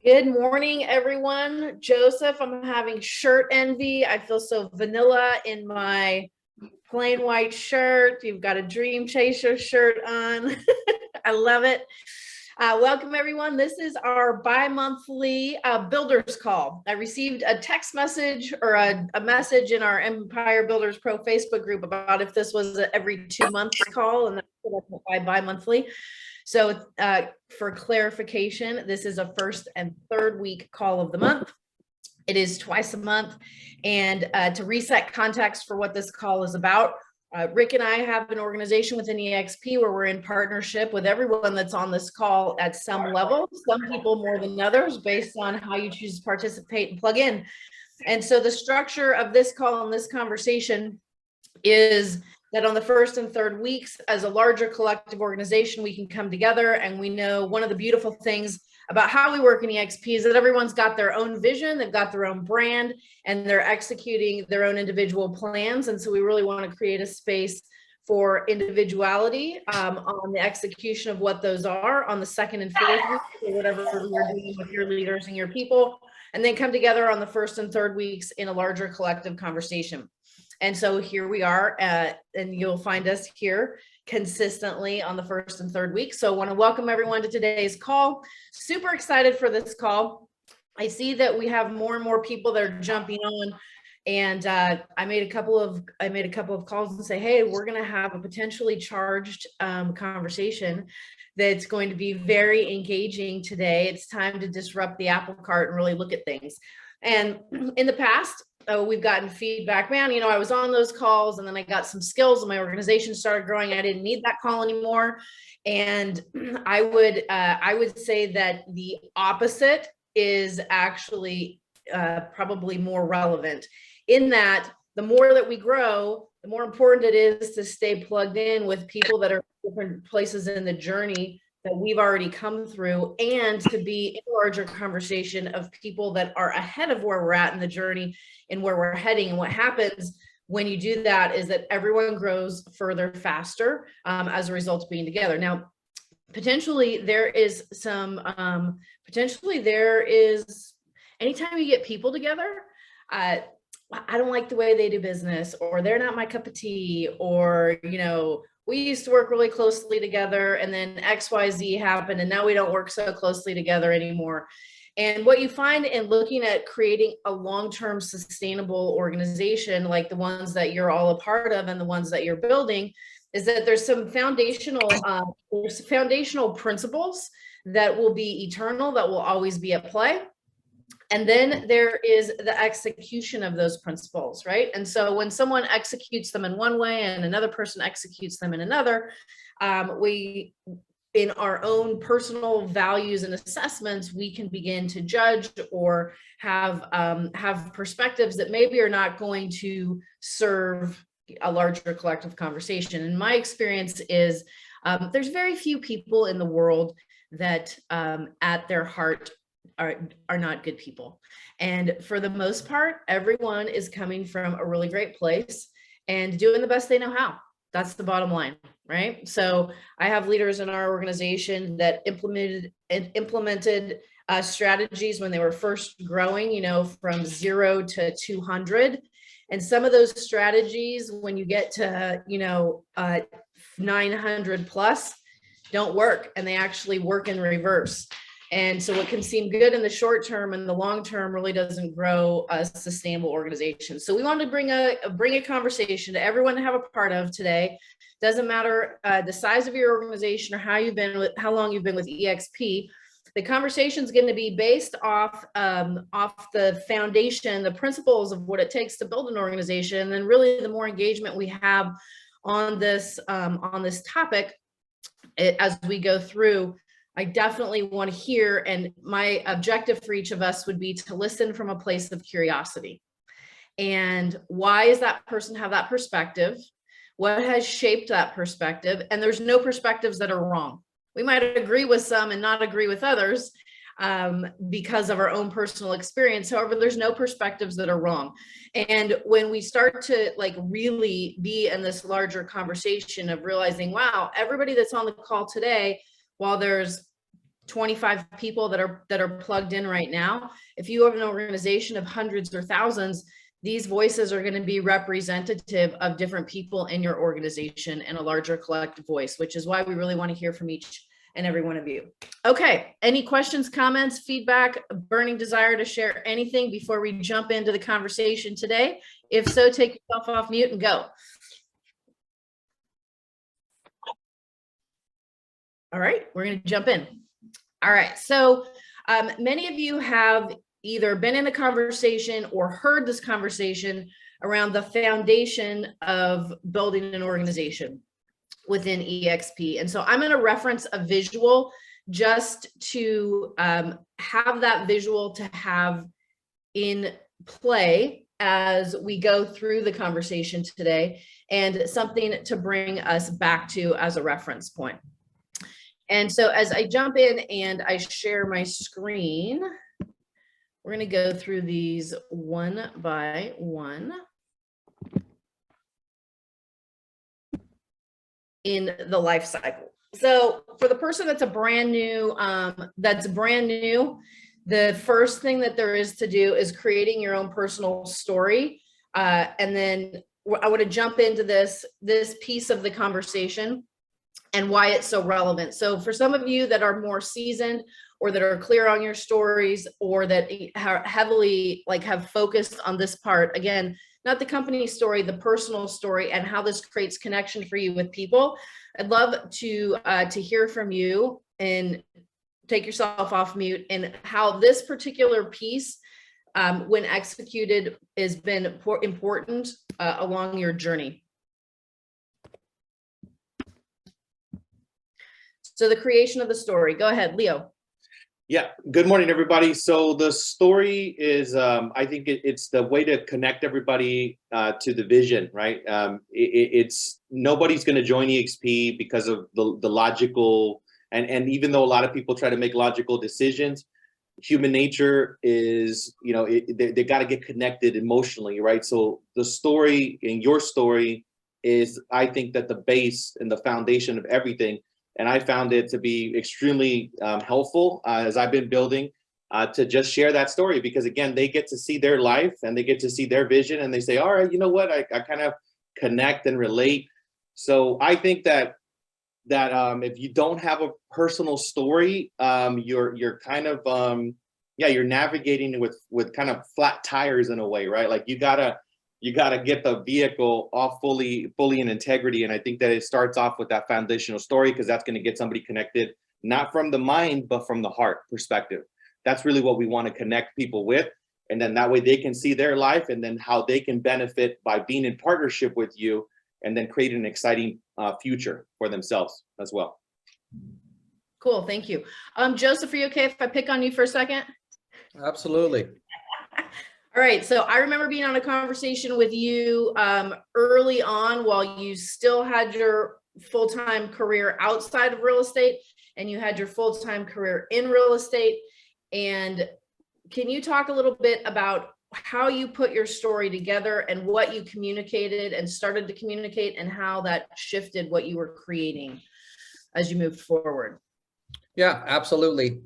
Good morning, everyone. Joseph, I'm having shirt envy. I feel so vanilla in my plain white shirt. You've got a Dream Chaser shirt on. I love it. Welcome, everyone. This is our bi-monthly Builders Call. I received a text message or a message in our Empire Builders Pro Facebook group about if this was a every 2 months call, and that's why bi-monthly. So for clarification, this is a first and third week call of the month. It is twice a month. And to reset context for what this call is about, Rick and I have an organization within EXP where we're in partnership with everyone that's on this call at some level, some people more than others based on how you choose to participate and plug in. And so the structure of this call and this conversation is that on the first and third weeks, as a larger collective organization, we can come together. And we know one of the beautiful things about how we work in EXP is that everyone's got their own vision, they've got their own brand, and they're executing their own individual plans. And so we really want to create a space for individuality on the execution of what those are on the second and fourth week, or whatever you're doing with your leaders and your people, and then come together on the first and third weeks in a larger collective conversation. And so here we are, and you'll find us here consistently on the first and third week. So I want to welcome everyone to today's call. Super excited for this call. I see that we have more and more people that are jumping on, and I made a couple of calls and say, hey, we're going to have a potentially charged conversation that's going to be very engaging today. It's time to disrupt the apple cart and really look at things. And in the past, we've gotten feedback, man, I was on those calls and then I got some skills and my organization started growing. I didn't need that call anymore. And I would say that the opposite is actually probably more relevant, in that the more that we grow, the more important it is to stay plugged in with people that are different places in the journey that we've already come through, and to be in a larger conversation of people that are ahead of where we're at in the journey and where we're heading. And what happens when you do that is that everyone grows further, faster as a result of being together. Now, potentially there is anytime you get people together, I don't like the way they do business, or they're not my cup of tea, or, we used to work really closely together and then XYZ happened and now we don't work so closely together anymore. And what you find in looking at creating a long-term sustainable organization like the ones that you're all a part of and the ones that you're building is that there's some foundational principles that will be eternal, that will always be at play. And then there is the execution of those principles, right? And so when someone executes them in one way and another person executes them in another, we, in our own personal values and assessments, we can begin to judge or have perspectives that maybe are not going to serve a larger collective conversation. And my experience is there's very few people in the world that at their heart are not good people. And for the most part, everyone is coming from a really great place and doing the best they know how. That's the bottom line, right? So I have leaders in our organization that implemented strategies when they were first growing, from 0 to 200. And some of those strategies, when you get to, 900 plus, don't work, and they actually work in reverse. And so what can seem good in the short term and the long term really doesn't grow a sustainable organization. So we wanted to bring a conversation to everyone to have a part of today. Doesn't matter the size of your organization or how long you've been with EXP. The conversation is going to be based off the foundation, the principles of what it takes to build an organization. And then really the more engagement we have on this topic as we go through, I definitely want to hear, and my objective for each of us would be to listen from a place of curiosity. And why does that person have that perspective? What has shaped that perspective? And there's no perspectives that are wrong. We might agree with some and not agree with others because of our own personal experience. However, there's no perspectives that are wrong. And when we start to really be in this larger conversation of realizing, wow, everybody that's on the call today, while there's 25 people that are plugged in right now. If you have an organization of hundreds or thousands, these voices are going to be representative of different people in your organization and a larger collective voice, which is why we really want to hear from each and every one of you. Okay, any questions, comments, feedback, burning desire to share anything before we jump into the conversation today? If so, take yourself off mute and go. All right, we're going to jump in. All right, so many of you have either been in a conversation or heard this conversation around the foundation of building an organization within EXP. And so I'm going to reference a visual just to have that visual to have in play as we go through the conversation today, and something to bring us back to as a reference point. And so as I jump in and I share my screen, we're going to go through these one by one in the life cycle. So for the person that's brand new, the first thing that there is to do is creating your own personal story. And then I want to jump into this piece of the conversation and why it's so relevant. So for some of you that are more seasoned or that are clear on your stories, or that heavily have focused on this part, again, not the company story, the personal story, and how this creates connection for you with people, I'd love to hear from you, and take yourself off mute, and how this particular piece, when executed, has been important along your journey. So the creation of the story. Go ahead, Leo. Yeah, good morning, everybody. So the story is, I think it's the way to connect everybody to the vision, right? It's nobody's going to join EXP because of the logical, and even though a lot of people try to make logical decisions, human nature is, they got to get connected emotionally, right? So the story in your story is, I think, that the base and the foundation of everything. And I found it to be extremely helpful as I've been building to just share that story, because again, they get to see their life and they get to see their vision, and they say, all right, you know what, I kind of connect and relate. So I think that if you don't have a personal story, you're kind of you're navigating with kind of flat tires in a way, right? Like you gotta get the vehicle off fully in integrity. And I think that it starts off with that foundational story, because that's going to get somebody connected, not from the mind, but from the heart perspective. That's really what we want to connect people with. And then that way they can see their life, and then how they can benefit by being in partnership with you, and then create an exciting future for themselves as well. Cool, thank you. Joseph, are you okay if I pick on you for a second? Absolutely. All right, so I remember being on a conversation with you early on, while you still had your full-time career outside of real estate, and you had your full-time career in real estate. And can you talk a little bit about how you put your story together, and what you communicated and started to communicate, and how that shifted what you were creating as you moved forward? Yeah, absolutely.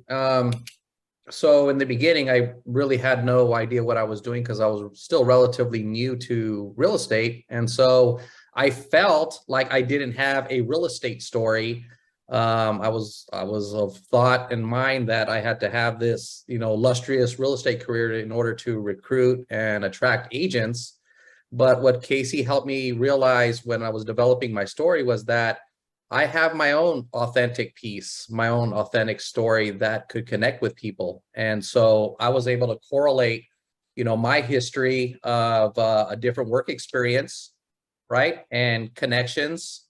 So in the beginning, I really had no idea what I was doing, because I was still relatively new to real estate. And so I felt like I didn't have a real estate story. I was of thought in mind that I had to have this, illustrious real estate career in order to recruit and attract agents. But what Casey helped me realize when I was developing my story was that I have my own authentic piece, my own authentic story that could connect with people. And so I was able to correlate, my history of a different work experience, right, and connections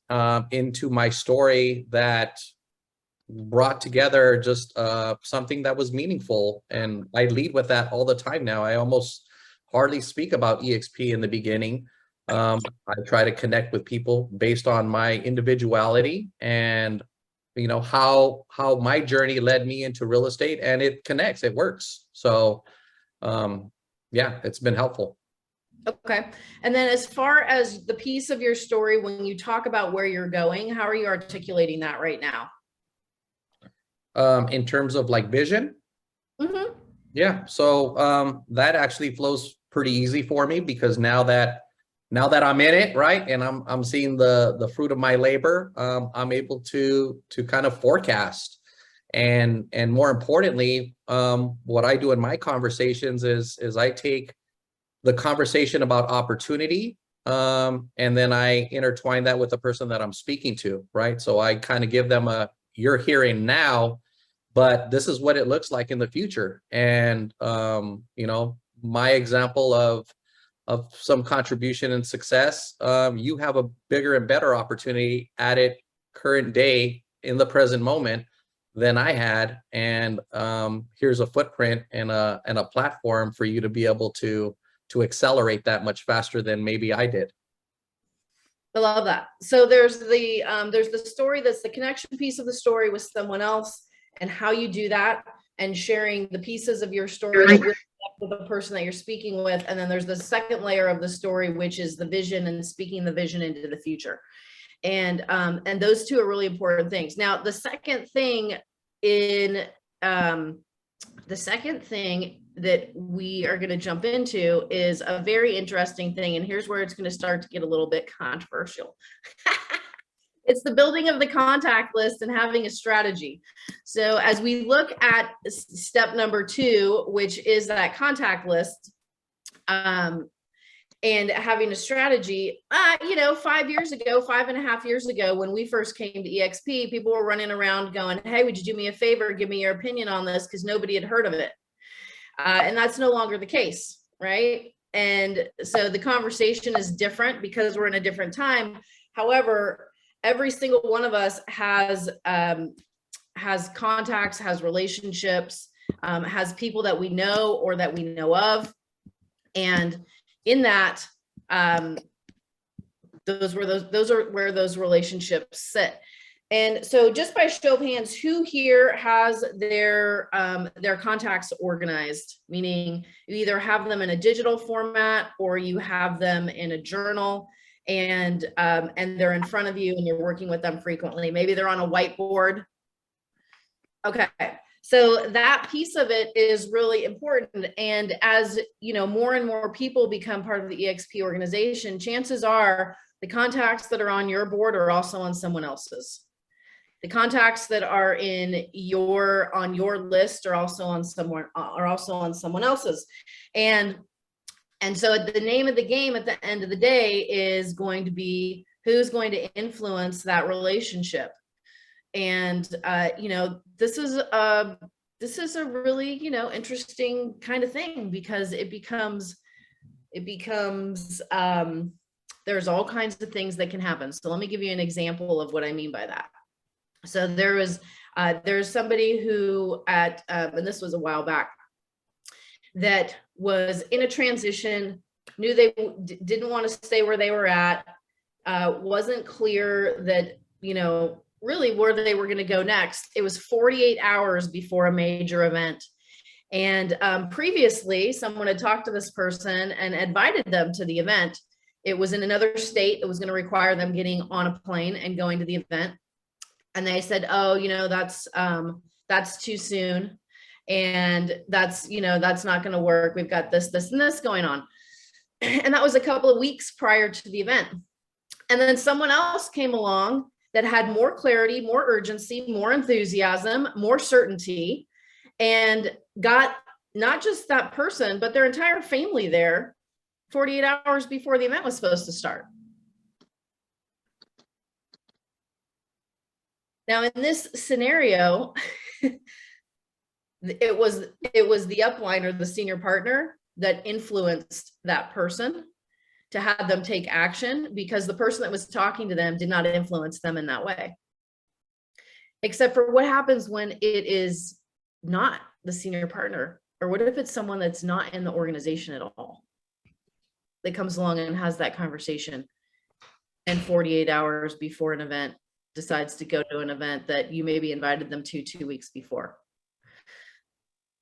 into my story that brought together just something that was meaningful. And I lead with that all the time now. I almost hardly speak about EXP in the beginning. I try to connect with people based on my individuality and how my journey led me into real estate, and it connects, it works. So yeah, it's been helpful. Okay. And then as far as the piece of your story, when you talk about where you're going, how are you articulating that right now? in terms of like vision. Mhm. Yeah, so that actually flows pretty easy for me because now that I'm in it, right, and I'm seeing the fruit of my labor, I'm able to kind of forecast, and more importantly, what I do in my conversations is I take the conversation about opportunity, and then I intertwine that with the person that I'm speaking to, right? So I kind of give them a, you're hearing now, but this is what it looks like in the future. And you know, my example of some contribution and success, you have a bigger and better opportunity at it current day in the present moment than I had. And here's a footprint and a platform for you to be able to accelerate that much faster than maybe I did. I love that. So there's the story, that's the connection piece of the story with someone else, and how you do that, and sharing the pieces of your story that you're with the person that you're speaking with. And then there's the second layer of the story, which is the vision and speaking the vision into the future. And those two are really important things. Now, the second thing that we are going to jump into is a very interesting thing. And here's where it's going to start to get a little bit controversial. It's the building of the contact list and having a strategy. So as we look at step number 2, which is that contact list, and having a strategy, 5.5 years ago, when we first came to EXP, people were running around going, hey, would you do me a favor? Give me your opinion on this, because nobody had heard of it. And that's no longer the case, right? And so the conversation is different because we're in a different time. However, every single one of us has contacts, has relationships, has people that we know or that we know of. And in that, those are where those relationships sit. And so just by show of hands, who here has their contacts organized? Meaning you either have them in a digital format or you have them in a journal, and they're in front of you and you're working with them frequently. Maybe they're on a whiteboard. Okay. So that piece of it is really important. And as you know, more and more people become part of the EXP organization, chances are the contacts that are on your board are also on someone else's. The contacts that are on your list are also on someone else's. And so the name of the game at the end of the day is going to be who's going to influence that relationship. And this is a really interesting kind of thing, because it becomes there's all kinds of things that can happen. So let me give you an example of what I mean by that. So there's somebody who and this was a while back, that was in a transition, knew they didn't want to stay where they were at, wasn't clear that, really where they were going to go next. It was 48 hours before a major event. And previously, someone had talked to this person and invited them to the event. It was in another state. It was going to require them getting on a plane and going to the event. And they said, oh, that's too soon. And that's not going to work. We've got this, and this going on. And that was a couple of weeks prior to the event. And then someone else came along that had more clarity, more urgency, more enthusiasm, more certainty, and got not just that person, but their entire family there 48 hours before the event was supposed to start. Now, in this scenario, it was the upline or the senior partner that influenced that person to have them take action, because the person that was talking to them did not influence them in that way. Except for what happens when it is not the senior partner, or what if it's someone that's not in the organization at all that comes along and has that conversation, and 48 hours before an event decides to go to an event that you maybe invited them to 2 weeks before.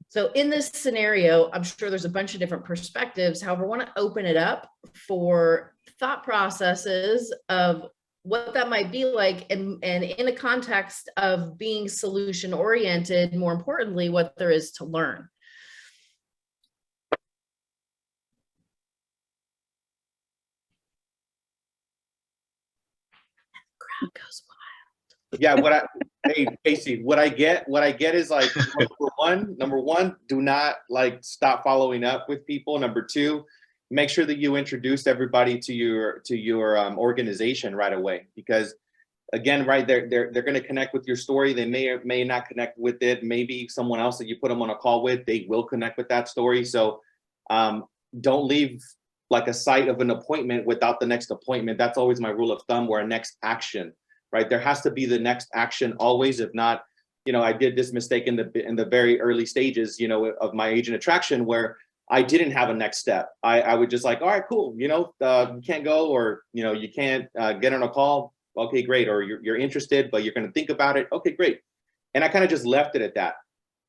So in this scenario, I'm sure there's a bunch of different perspectives. However, I want to open it up for thought processes of what that might be like, and in a context of being solution oriented, more importantly, what there is to learn. Crowd goes wild. Yeah, hey Casey, what I get is like number one, do not like stop following up with people. Number two, make sure that you introduce everybody to your organization right away, because again, right, they're going to connect with your story. They may or may not connect with it. Maybe someone else that you put them on a call with, they will connect with that story. So don't leave like a site of an appointment without the next appointment. That's always my rule of thumb, or a next action, right? There has to be the next action always. If not, I did this mistake in the very early stages, of my agent attraction, where I didn't have a next step. I would just like, all right, cool. You can't go, or, you can't get on a call. Okay, great. Or you're interested, but you're going to think about it. Okay, great. And I kind of just left it at that.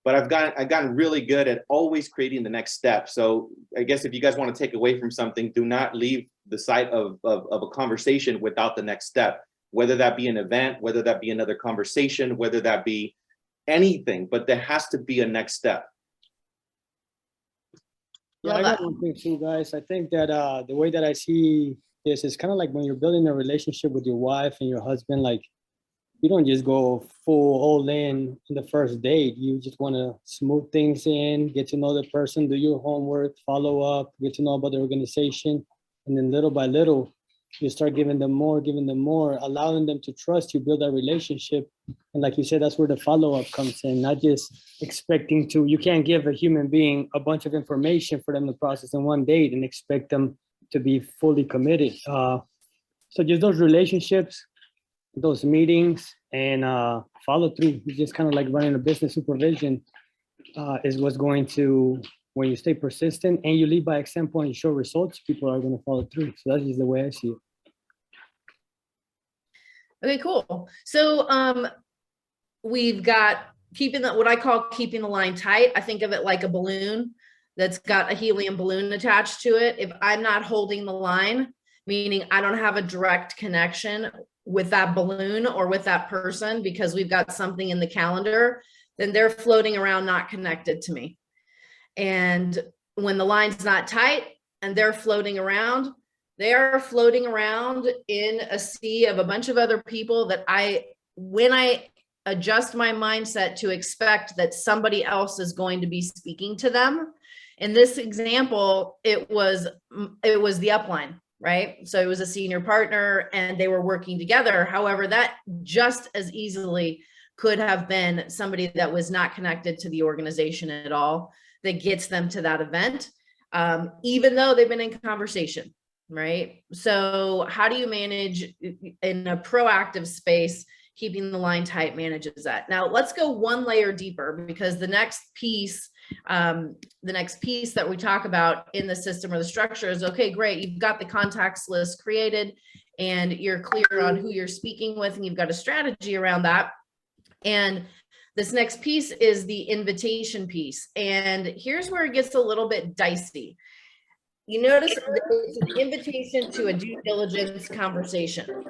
But I've gotten really good at always creating the next step. So I guess if you guys want to take away from something, do not leave the site of a conversation without the next step, whether that be an event, whether that be another conversation, whether that be anything, but there has to be a next step. Yeah, I got one thing too, guys. I think that the way that I see this is kind of like when you're building a relationship with your wife and your husband, like you don't just go full all in the first date. You just want to smooth things in, get to know the person, do your homework, follow up, get to know about the organization. And then little by little, you start giving them more, allowing them to trust you, build that relationship. And like you said, that's where the follow-up comes in, not just expecting to, you can't give a human being a bunch of information for them to process in one date and expect them to be fully committed. So just those relationships, those meetings, and follow through. It's just kind of like running a business. Supervision is what's going to, when you stay persistent and you lead by example and you show results, people are going to follow through. So that's just the way I see it. Okay, cool. So we've got what I call keeping the line tight. I think of it like a balloon that's got a helium balloon attached to it. If I'm not holding the line, meaning I don't have a direct connection with that balloon or with that person because we've got something in the calendar, then they're floating around not connected to me. And when the line's not tight and they're floating around, they are floating around in a sea of a bunch of other people that when I adjust my mindset to expect that somebody else is going to be speaking to them. In this example, it was the upline, right? So it was a senior partner and they were working together. However, that just as easily could have been somebody that was not connected to the organization at all that gets them to that event, even though they've been in conversation, right? So how do you manage in a proactive space, keeping the line tight manages that? Now let's go one layer deeper, because the next piece that we talk about in the system or the structure is, okay, great. You've got the contacts list created and you're clear on who you're speaking with and you've got a strategy around that. And this next piece is the invitation piece. And here's where it gets a little bit dicey. You notice it's an invitation to a due diligence conversation.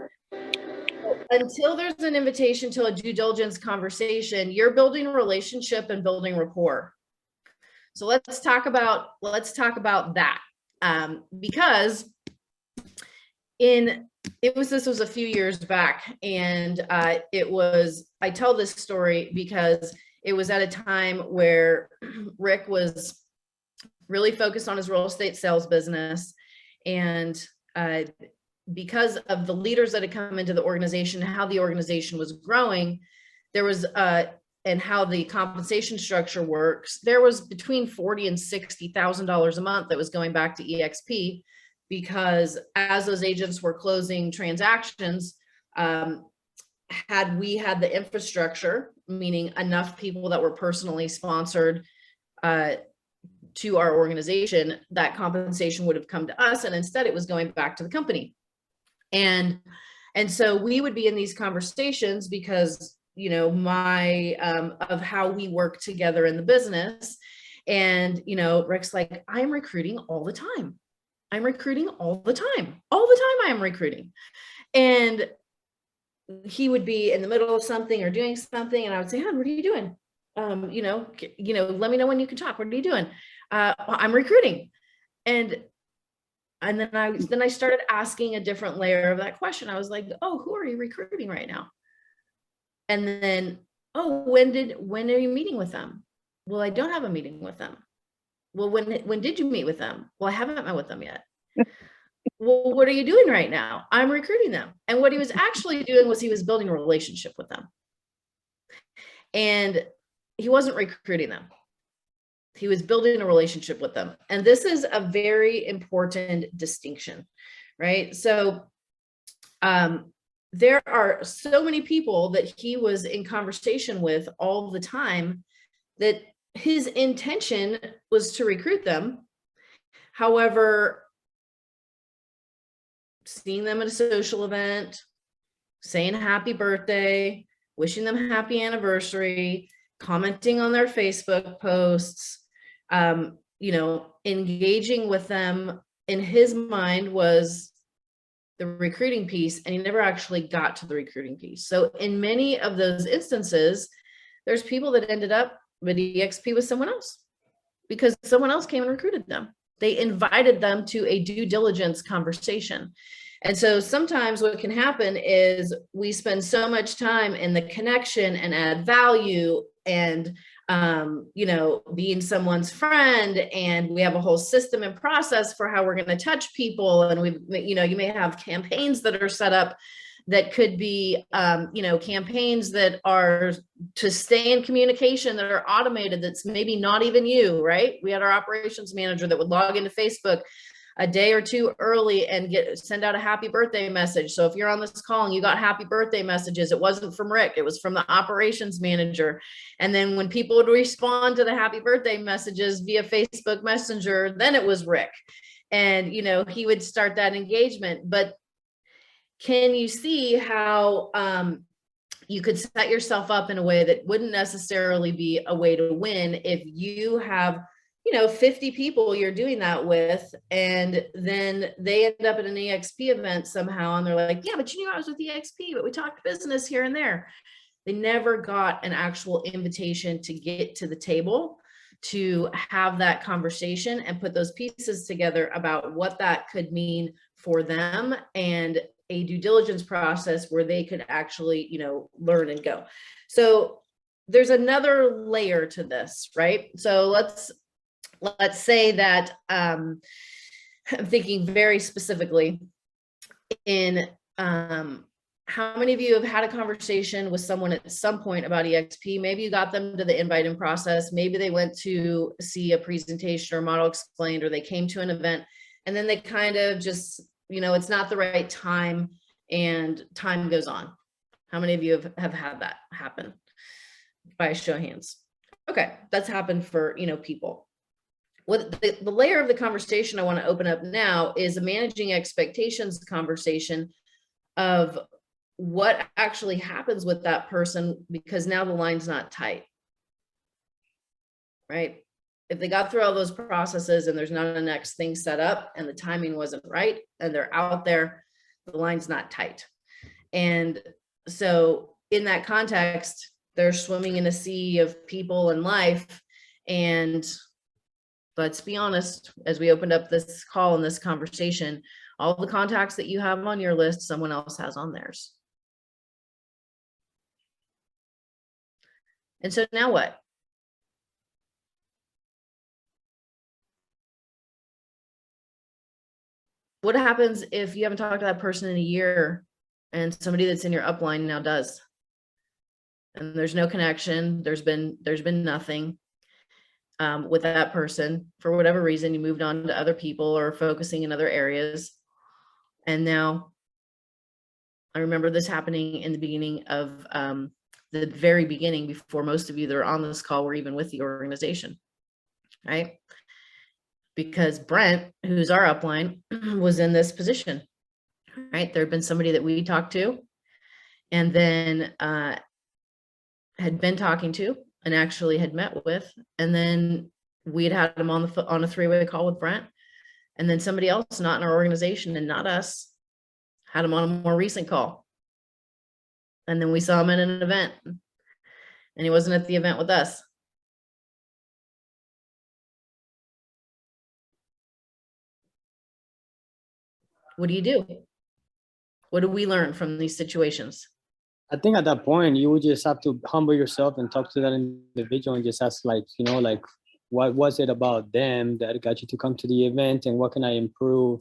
Until there's an invitation to a due diligence conversation, you're building a relationship and building rapport. So let's talk about that, because this was a few years back, and I tell this story because it was at a time where Rick was really focused on his real estate sales business, and because of the leaders that had come into the organization, how the organization was growing, there was and how the compensation structure works, there was between $40,000 and $60,000 a month that was going back to EXP, because as those agents were closing transactions, had we had the infrastructure, meaning enough people that were personally sponsored to our organization, that compensation would have come to us, and instead it was going back to the company. And so we would be in these conversations because, of how we work together in the business. And, Rick's like, I'm recruiting all the time. I'm recruiting all the time. All the time I am recruiting. And he would be in the middle of something or doing something, and I would say, "Hon, what are you doing? Let me know when you can talk. What are you doing?" I'm recruiting. And then I started asking a different layer of that question. I was like, "Oh, who are you recruiting right now?" And then, "Oh, when are you meeting with them?" "Well, I don't have a meeting with them." "Well, when did you meet with them?" "Well, I haven't met with them yet." "Well, what are you doing right now?" "I'm recruiting them." And what he was actually doing was he was building a relationship with them. And he wasn't recruiting them. He was building a relationship with them. And this is a very important distinction, right? So there are so many people that he was in conversation with all the time that his intention was to recruit them. However, seeing them at a social event, saying happy birthday, wishing them happy anniversary, commenting on their Facebook posts, engaging with them, in his mind was the recruiting piece, and he never actually got to the recruiting piece. So in many of those instances, there's people that ended up with EXP with someone else because someone else came and recruited them. They invited them to a due diligence conversation. And so sometimes what can happen is we spend so much time in the connection and add value and, being someone's friend, and we have a whole system and process for how we're going to touch people. And you may have campaigns that are set up that could be, campaigns that are to stay in communication, that are automated, that's maybe not even you, right? We had our operations manager that would log into Facebook a day or two early and send out a happy birthday message. So if you're on this call and you got happy birthday messages, it wasn't from Rick, it was from the operations manager. And then when people would respond to the happy birthday messages via Facebook Messenger, then it was Rick. And, he would start that engagement. But can you see how you could set yourself up in a way that wouldn't necessarily be a way to win if you have 50 people you're doing that with, and then they end up at an EXP event somehow, and they're like, "Yeah, but I was with EXP, but we talked business here and there." They never got an actual invitation to get to the table to have that conversation and put those pieces together about what that could mean for them, and a due diligence process where they could actually, learn and go. So there's another layer to this, right? So let's say that I'm thinking very specifically in how many of you have had a conversation with someone at some point about EXP? Maybe you got them to the inviting process. Maybe they went to see a presentation or model explained, or they came to an event, and then they kind of just, it's not the right time, and time goes on. How many of you have had that happen? By a show of hands. Okay, that's happened for, people. What the layer of the conversation I want to open up now is a managing expectations conversation of what actually happens with that person, because now the line's not tight, right? If they got through all those processes and there's not a next thing set up and the timing wasn't right and they're out there, the line's not tight. And so in that context, they're swimming in a sea of people and life. And let's be honest, as we opened up this call and this conversation, all the contacts that you have on your list, someone else has on theirs. And so now what? What happens if you haven't talked to that person in a year and somebody that's in your upline now does? And there's no connection, there's been nothing with that person. For whatever reason, you moved on to other people or focusing in other areas. And now I remember this happening in the beginning of the very beginning, before most of you that are on this call were even with the organization, right? Because Brent, who's our upline, was in this position, right? There had been somebody that we talked to and then had been talking to and actually had met with, and then we had him on a three-way call with Brent, and then somebody else not in our organization and not us had him on a more recent call. And then we saw him at an event, and he wasn't at the event with us. What do you do? What do we learn from these situations? I think at that point, you would just have to humble yourself and talk to that individual and just ask, like, you know, like, what was it about them that got you to come to the event, and what can I improve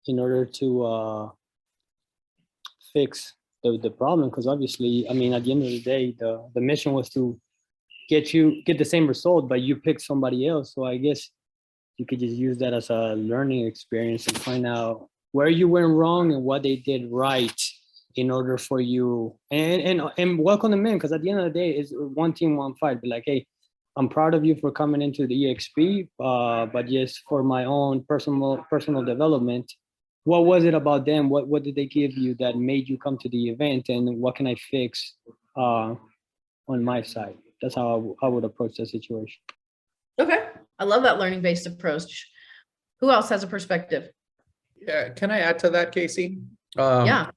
in order to fix the problem? Because obviously, I mean, at the end of the day, the mission was to get the same result, but you picked somebody else. So I guess you could just use that as a learning experience and find out where you went wrong and what they did right in order for you, and welcome them in. Because at the end of the day, it's one team, one fight. Be like, hey, I'm proud of you for coming into the EXP, but just for my own personal development, what was it about them? What did they give you that made you come to the event, and what can I fix on my side? That's how I would approach that situation. Okay. I love that learning-based approach. Who else has a perspective? Yeah, can I add to that, Casey? Yeah.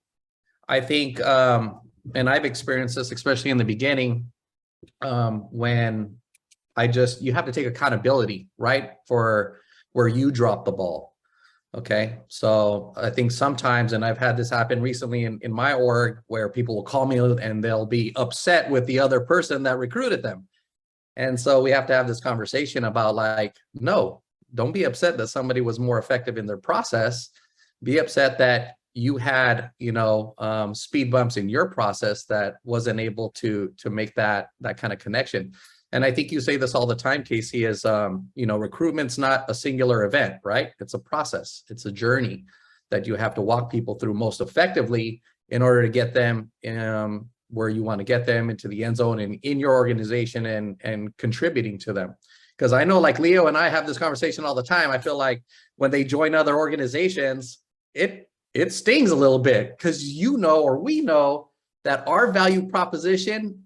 I think, and I've experienced this, especially in the beginning, when you have to take accountability, right? For where you drop the ball. Okay. So I think sometimes, and I've had this happen recently in my org, where people will call me and they'll be upset with the other person that recruited them. And so we have to have this conversation about, like, no, don't be upset that somebody was more effective in their process. Be upset that you had, speed bumps in your process that wasn't able to make that kind of connection. And I think you say this all the time, Casey, is, recruitment's not a singular event, right? It's a process. It's a journey that you have to walk people through most effectively in order to get them where you want to get them, into the end zone and in your organization, and contributing to them. Because I know, like, Leo and I have this conversation all the time. I feel like when they join other organizations, it stings a little bit, because or we know that our value proposition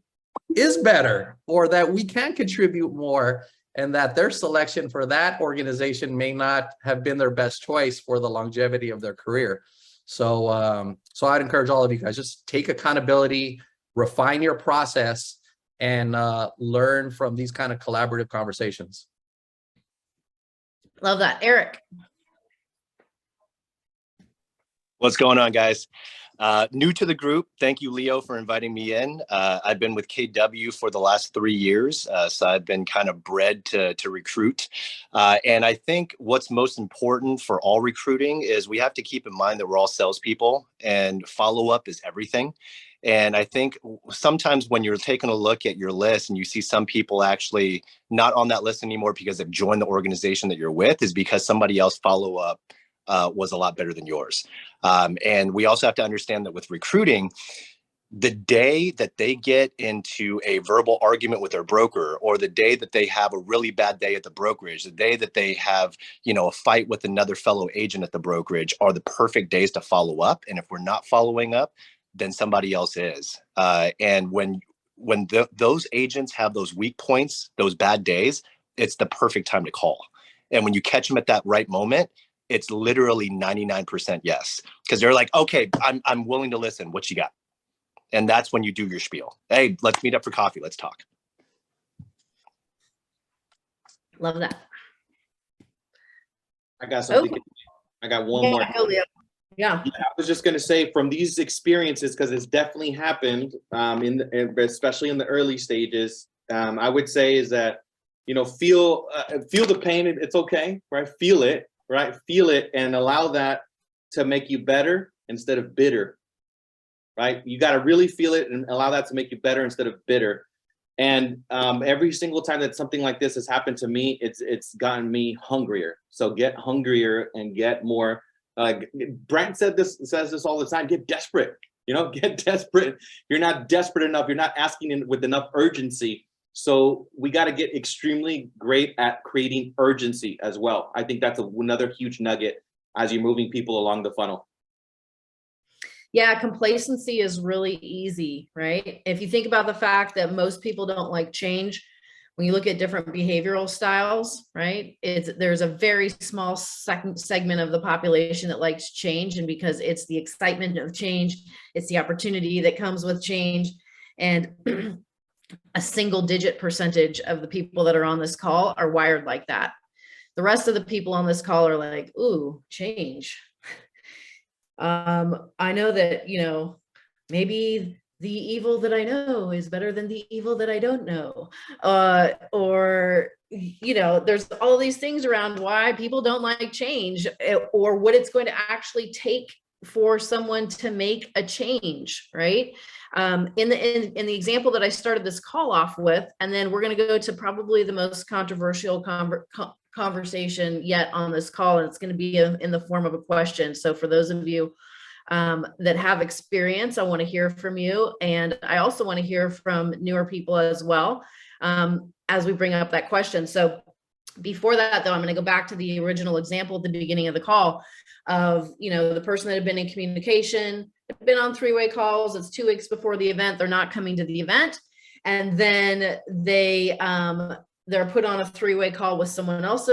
is better, or that we can contribute more, and that their selection for that organization may not have been their best choice for the longevity of their career. So I'd encourage all of you guys, just take accountability, refine your process, and learn from these kind of collaborative conversations. Love that. Eric. What's going on, guys? New to the group. Thank you, Leo, for inviting me in. I've been with KW for the last 3 years, so I've been kind of bred to recruit. And I think what's most important for all recruiting is we have to keep in mind that we're all salespeople, and follow-up is everything. And I think sometimes when you're taking a look at your list and you see some people actually not on that list anymore because they've joined the organization that you're with, is because somebody else follow-up was a lot better than yours. And we also have to understand that with recruiting, the day that they get into a verbal argument with their broker, or the day that they have a really bad day at the brokerage, the day that they have, a fight with another fellow agent at the brokerage, are the perfect days to follow up. And if we're not following up, then somebody else is. And when those agents have those weak points, those bad days, it's the perfect time to call. And when you catch them at that right moment, it's literally 99% yes. Because they're like, okay, I'm willing to listen. What you got? And that's when you do your spiel. Hey, let's meet up for coffee. Let's talk. Love that. I got something. I got one more. Yeah. I was just going to say, from these experiences, because it's definitely happened, especially in the early stages, I would say is that, feel the pain. It's okay, right? Feel it, right? Feel it, and allow that to make you better instead of bitter, right? You got to really feel it and allow that to make you better instead of bitter. And every single time that something like this has happened to me, it's gotten me hungrier. So get hungrier and get more. Brent says this all the time. Get desperate. Get desperate. You're not desperate enough. You're not asking with enough urgency. So we got to get extremely great at creating urgency as well. I think that's another huge nugget as you're moving people along the funnel. Yeah, complacency is really easy, right? If you think about the fact that most people don't like change, when you look at different behavioral styles, right, there's a very small segment of the population that likes change. And because it's the excitement of change, it's the opportunity that comes with change. And a single digit percentage of the people that are on this call are wired like that. The rest of the people on this call are like, ooh, change. I know that, maybe the evil that I know is better than the evil that I don't know. Or, there's all these things around why people don't like change, or what it's going to actually take for someone to make a change, right? In the example that I started this call off with, and then we're going to go to probably the most controversial conversation yet on this call, and it's going to be in the form of a question. So for those of you that have experience, I want to hear from you. And I also want to hear from newer people as well, as we bring up that question. So before that, though, I'm going to go back to the original example at the beginning of the call of, the person that had been in communication, been on three-way calls. It's 2 weeks before the event. They're not coming to the event. And then they're put on a three-way call with someone else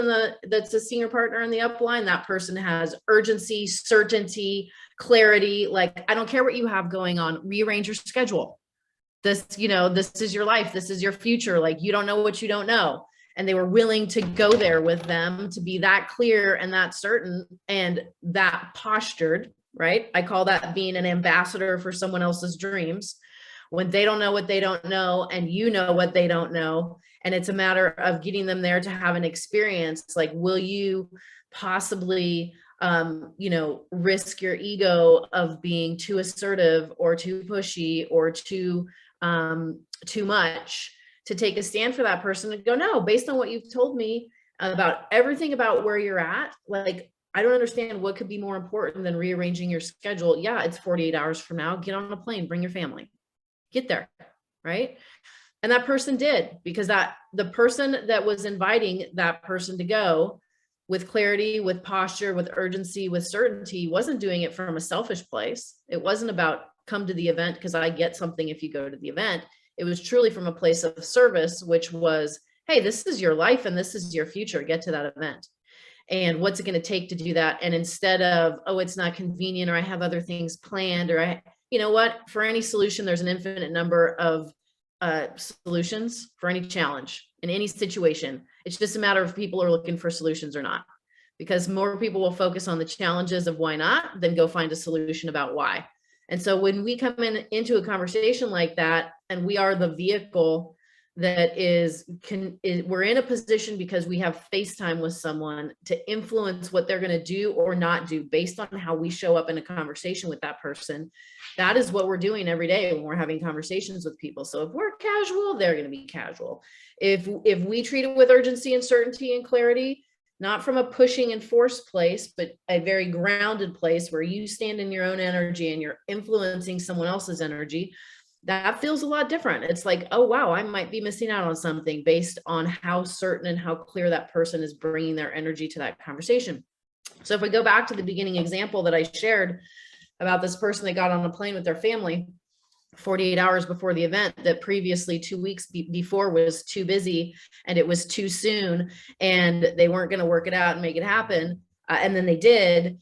that's a senior partner in the upline. That person has urgency, certainty, clarity. Like, I don't care what you have going on, rearrange your schedule. This is your life. This is your future. Like, you don't know what you don't know. And they were willing to go there with them, to be that clear and that certain and that postured, right? I call that being an ambassador for someone else's dreams, when they don't know what they don't know and you know what they don't know. And it's a matter of getting them there to have an experience. Like, will you possibly, risk your ego of being too assertive or too pushy or too much to take a stand for that person and go, no, based on what you've told me about everything about where you're at, like, I don't understand what could be more important than rearranging your schedule. Yeah, it's 48 hours from now. Get on a plane, bring your family, get there, right? And that person did, because the person that was inviting that person to go with clarity, with posture, with urgency, with certainty, wasn't doing it from a selfish place. It wasn't about come to the event because I get something if you go to the event. It was truly from a place of service, which was, hey, this is your life and this is your future. Get to that event. And what's it going to take to do that? And instead of, oh, it's not convenient, or I have other things planned, or you know what, for any solution, there's an infinite number of solutions for any challenge in any situation. It's just a matter of people are looking for solutions or not, because more people will focus on the challenges of why not than go find a solution about why. And so when we come into a conversation like that, and we are the vehicle that we're in a position because we have face time with someone to influence what they're going to do or not do based on how we show up in a conversation with that person. That is what we're doing every day when we're having conversations with people. So if we're casual, they're going to be casual. If we treat it with urgency and certainty and clarity, not from a pushing and force place, but a very grounded place where you stand in your own energy and you're influencing someone else's energy, that feels a lot different. It's like, oh, wow, I might be missing out on something based on how certain and how clear that person is bringing their energy to that conversation. So if we go back to the beginning example that I shared about this person that got on a plane with their family 48 hours before the event, that previously 2 weeks before was too busy and it was too soon and they weren't going to work it out and make it happen. And then they did.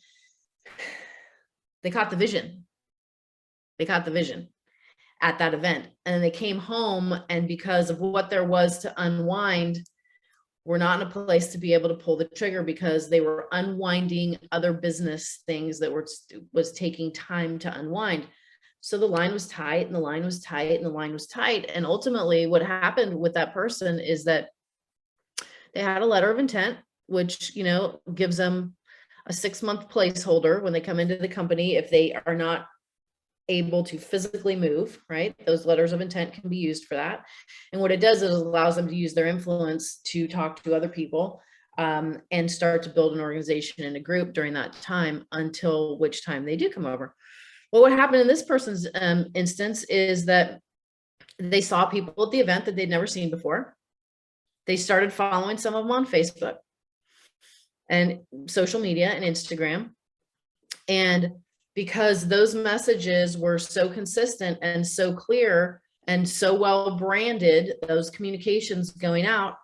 They caught the vision. They caught the vision at that event. And then they came home, and because of what there was to unwind, we're not in a place to be able to pull the trigger because they were unwinding other business things that was taking time to unwind. So the line was tight and the line was tight and the line was tight. And ultimately what happened with that person is that they had a letter of intent, which, gives them a 6-month placeholder when they come into the company. If they are not able to physically move, right? Those letters of intent can be used for that. And what it does is it allows them to use their influence to talk to other people and start to build an organization and a group during that time, until which time they do come over. Well, what happened in this person's instance is that they saw people at the event that they'd never seen before. They started following some of them on Facebook and social media and Instagram. And because those messages were so consistent and so clear and so well branded, those communications going out,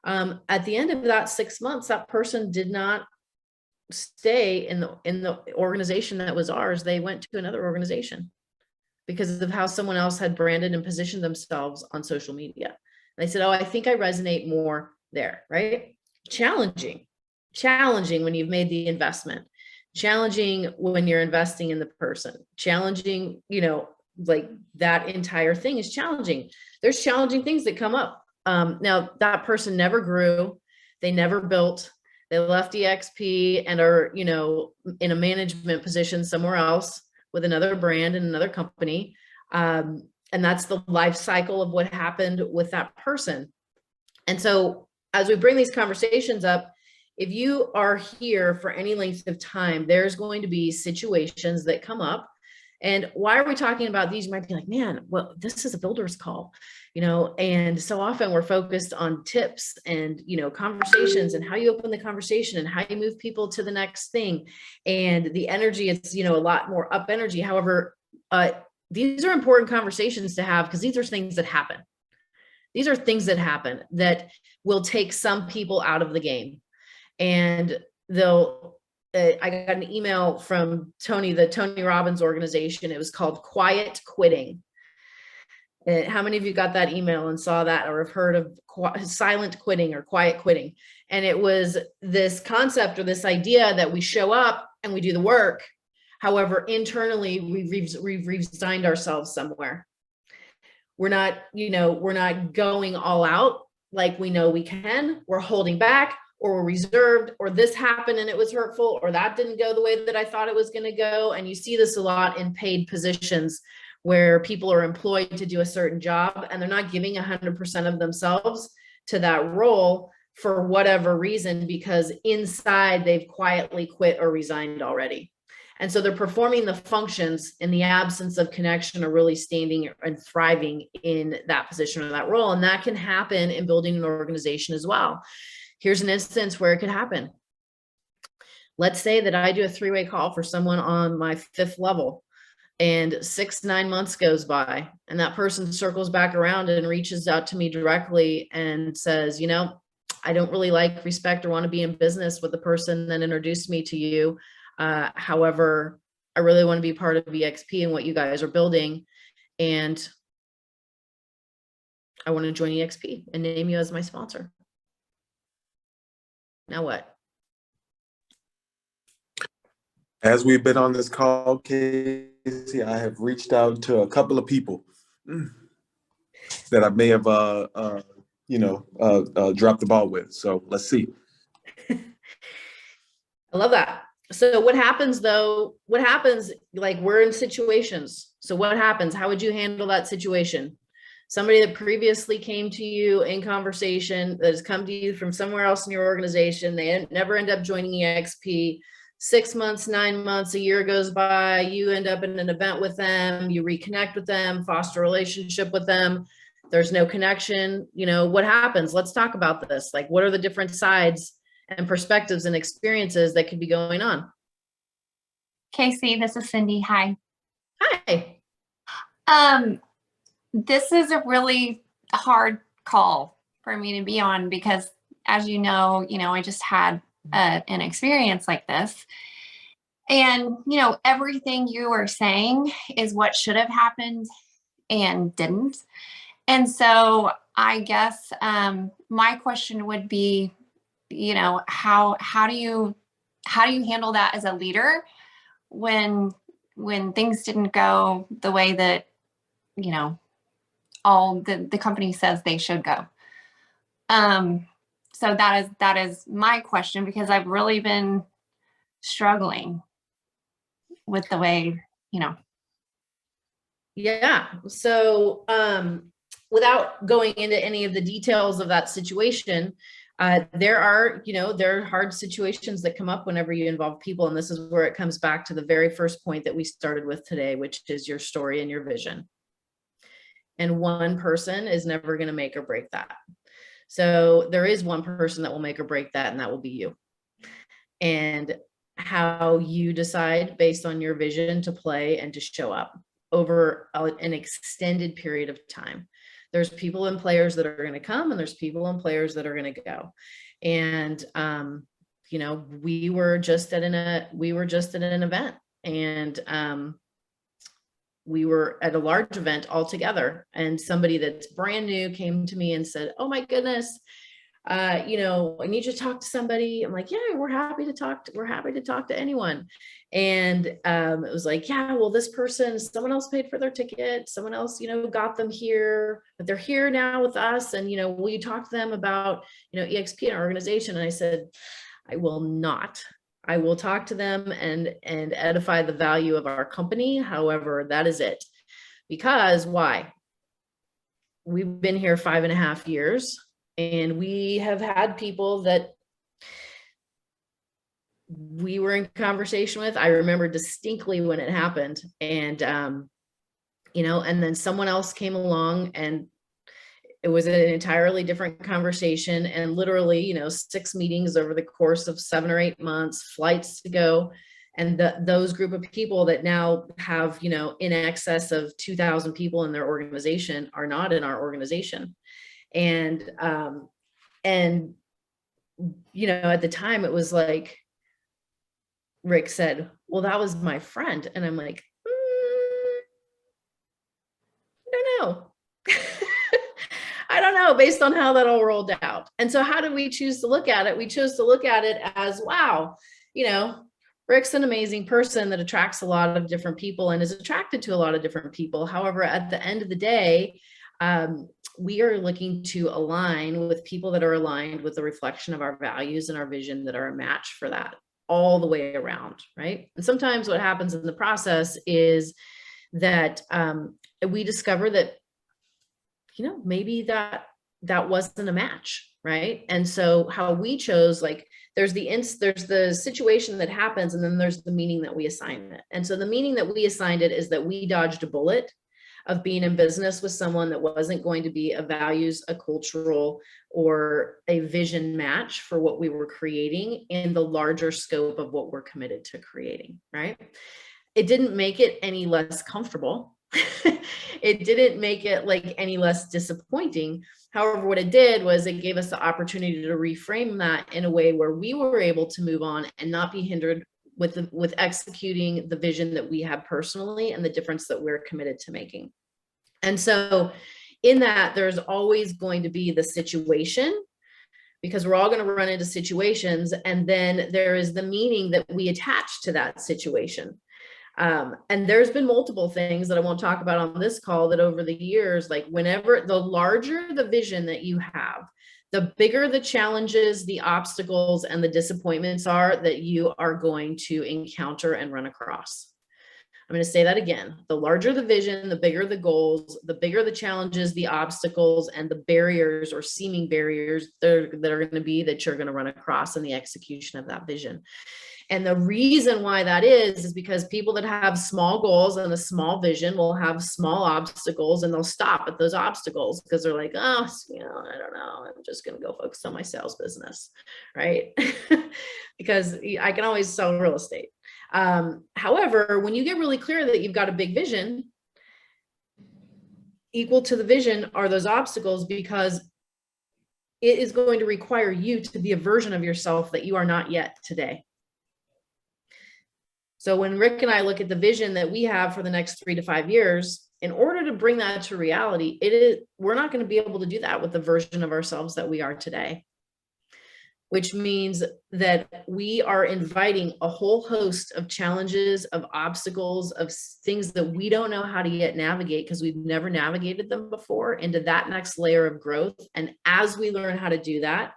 at the end of that 6 months, that person did not stay in the organization that was ours. They went to another organization because of how someone else had branded and positioned themselves on social media. And they said, oh, I think I resonate more there, right? Challenging when you've made the investment, challenging when you're investing in the person, challenging, like that entire thing is challenging. There's challenging things that come up. Now that person never grew, they never built, they left EXP and are, in a management position somewhere else with another brand and another company. And that's the life cycle of what happened with that person. And so as we bring these conversations up, if you are here for any length of time, there's going to be situations that come up. And why are we talking about these? You might be like, man, well, this is a builder's call, and so often we're focused on tips and, conversations and how you open the conversation and how you move people to the next thing. And the energy, it's, a lot more up energy. However, these are important conversations to have because these are things that happen. These are things that happen that will take some people out of the game. And I got an email from Tony, the Tony Robbins organization. It was called Quiet Quitting. How many of you got that email and saw that or have heard of silent quitting or quiet quitting? And it was this concept or this idea that we show up and we do the work. However, internally, we've resigned ourselves somewhere. We're not going all out like we know we can. We're holding back, or we're reserved, or this happened and it was hurtful, or that didn't go the way that I thought it was going to go. And you see this a lot in paid positions where people are employed to do a certain job and they're not giving 100% of themselves to that role for whatever reason, because inside they've quietly quit or resigned already. And so they're performing the functions in the absence of connection or really standing and thriving in that position or that role. And that can happen in building an organization as well. Here's an instance where it could happen. Let's say that I do a 3-way call for someone on my 5th level and 6-9 months goes by and that person circles back around and reaches out to me directly and says, I don't really respect or want to be in business with the person that introduced me to you. However, I really want to be part of EXP and what you guys are building. And I want to join EXP and name you as my sponsor. Now what? As we've been on this call, Casey, I have reached out to a couple of people that I may have, dropped the ball with. So let's see. I love that. So what happens though? What happens, like we're in situations. So what happens? How would you handle that situation? Somebody that previously came to you in conversation that has come to you from somewhere else in your organization, they never end up joining EXP. 6 months, 9 months, a year goes by, you end up in an event with them, you reconnect with them, foster a relationship with them. There's no connection. What happens? Let's talk about this. Like, what are the different sides and perspectives and experiences that could be going on? Casey, this is Cindy. Hi. Hi. This is a really hard call for me to be on because, as you know, I just had an experience like this. And, everything you were saying is what should have happened and didn't. And so I guess my question would be, how do you handle that as a leader when things didn't go the way that, all the company says they should go? So that is my question, because I've really been struggling with the way, Yeah. So without going into any of the details of that situation, there are hard situations that come up whenever you involve people. And this is where it comes back to the very first point that we started with today, which is your story and your vision. And one person is never going to make or break that. So there is one person that will make or break that, and that will be you. And how you decide based on your vision to play and to show up over an extended period of time. There's people and players that are going to come, and there's people and players that are going to go. And, you know, we were just at an event, and we were at a large event all together, and somebody that's brand new came to me and said, "Oh my goodness, you know, I need you to talk to somebody." I'm like, "Yeah, we're happy to talk to anyone." And it was like, "Yeah, well, this person, someone else paid for their ticket, someone else, you know, got them here, but they're here now with us. And, you know, will you talk to them about, you know, EXP and our organization?" And I said, "I will not. I will talk to them and edify the value of our company. However, that is it." Because why? We've been here 5.5 years, and we have had people that we were in conversation with. I remember distinctly when it happened, and you know, and then someone else came along, and it was an entirely different conversation, and literally, you know, 6 meetings over the course of 7 or 8 months, flights to go. And those group of people that now have, you know, in excess of 2,000 people in their organization are not in our organization. And, you know, at the time it was like, Rick said, "Well, that was my friend." And I'm like, I don't know. I don't know, based on how that all rolled out. And so how did we choose to look at it? We chose to look at it as, wow, you know, Rick's an amazing person that attracts a lot of different people and is attracted to a lot of different people. However, at the end of the day, we are looking to align with people that are aligned with the reflection of our values and our vision, that are a match for that all the way around, right? And sometimes what happens in the process is that we discover that, you know, maybe that wasn't a match, right? And so how we chose, like, there's the situation that happens, and then there's the meaning that we assign it. And so the meaning that we assigned it is that we dodged a bullet of being in business with someone that wasn't going to be a values, a cultural, or a vision match for what we were creating in the larger scope of what we're committed to creating, right? It didn't make it any less comfortable. It didn't make it like any less disappointing. However, what it did was it gave us the opportunity to reframe that in a way where we were able to move on and not be hindered with executing the vision that we have personally and the difference that we're committed to making. And so in that, there's always going to be the situation, because we're all going to run into situations, and then there is the meaning that we attach to that situation. And there's been multiple things that I won't talk about on this call that over the years, like, whenever the larger the vision that you have, the bigger the challenges, the obstacles, and the disappointments are that you are going to encounter and run across. I'm going to say that again. The larger the vision, the bigger the goals, the bigger the challenges, the obstacles, and the barriers or seeming barriers that are going to be that you're going to run across in the execution of that vision. And the reason why that is because people that have small goals and a small vision will have small obstacles, and they'll stop at those obstacles because they're like, "Oh, you know, I don't know, I'm just going to go focus on my sales business," right? Because I can always sell real estate. However, when you get really clear that you've got a big vision, equal to the vision are those obstacles, because it is going to require you to be a version of yourself that you are not yet today. So when Rick and I look at the vision that we have for the next 3 to 5 years, in order to bring that to reality, we're not going to be able to do that with the version of ourselves that we are today, which means that we are inviting a whole host of challenges, of obstacles, of things that we don't know how to yet navigate because we've never navigated them before, into that next layer of growth. And as we learn how to do that,